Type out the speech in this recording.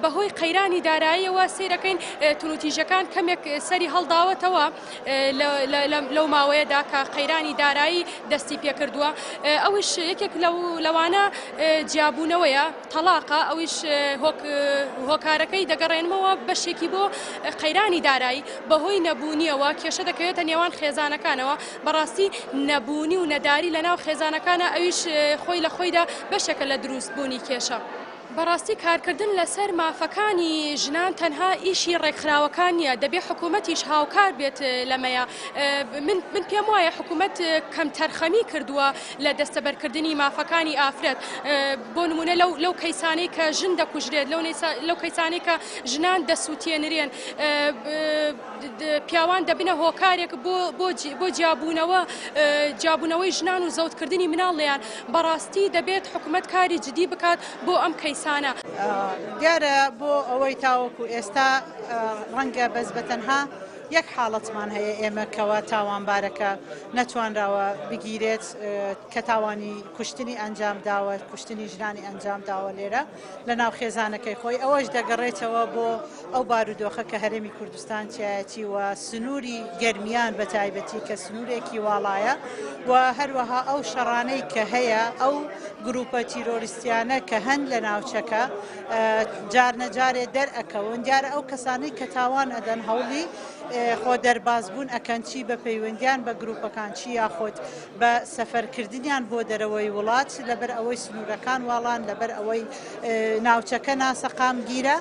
بەهۆی قەیرانی داراییەوە سیرەکەین تونوتیژەکان کەمێک سەری هەڵداوەتەوە لەو ماوەیەدا کە قەیرانی دارایی دەستی پێکردووە. ئەوش یەکێک لەوانە جیابوونەوەیە تەلاقە، ئەویش هۆکارەکەی دەگەڕێنمەوە بەشێکی بۆ قەیرانی دارایی بەهۆی نەبوونیەوە کێشە دەکەوێتە نێوان خێزانەکانەوە. بەڕاستی نەبوونی و نەداری لەناو خێزانەکانە ئەویش خۆی لە خۆیدا بەشێکە لە دروستبوونی کێشە. بەڕاستی کارکردن لەسەر مافەکانی ژنان تەنها ئیشی ڕێکخراوەکان نیە، دەبێت حکوومەتیش هاوکار بێت لەمەیە. من پێم وایە حکوومەت کەم تەرخەمی کردووە لە دەستەبەرکردنی مافەکانی ئافرەت. بۆ نمونە لەو کەیسانەی کە ژن دەکوژرێت، لەو کەیسانەی کە ژنان دەسووتێنرێن، پیاوان دەبنە هۆکارێک بۆ جیابوونەوەی ژنان و زەوتکردنی مناڵیان. بەڕاستی دەبێت حکوومەت کاری جدی بکات بۆ ئەم کەیسانە. دیارە بۆ ئەوەی تاوەکو ئێستا ڕەنگە بەس بەتەنها یەک حاڵەتمان هەیە ئێمە کەوا تاوانبارەکە نەتوانراوە بگیرێت کە تاوانی کوشتنی ئەنجام داوە، کوشتنی ژنانی ئەنجام داوە لێرە لە ناو خێزانەکەی خۆی. ئەوەش دەگەڕێتەوە بۆ ئەو بارودۆخە کە هەرێمی کوردستان تایەتی و سنووری گەرمیان بە تایبەتی کە سنوورێکی واڵایە و هەروەها ئەو شەڕانەی کە هەیە ئەو گروپە تیرۆریستیانە کە هەن لە ناوچەکە جارنەجارێ دەرئەکەون. دیارە ئەو کەسانەی کە تاوان ئەدەن هەوڵی خۆ دەربازبوون ئەکەن چی بە پەیوەندیان بە گروپەکان چی یاخۆت بە سەفەرکردنیان بۆ دەرەوەی وڵات لەبەر ئەوەی سنوورەکان واڵان، لەبەر ئەوەی ناوچەکە ناسەقام گیرە.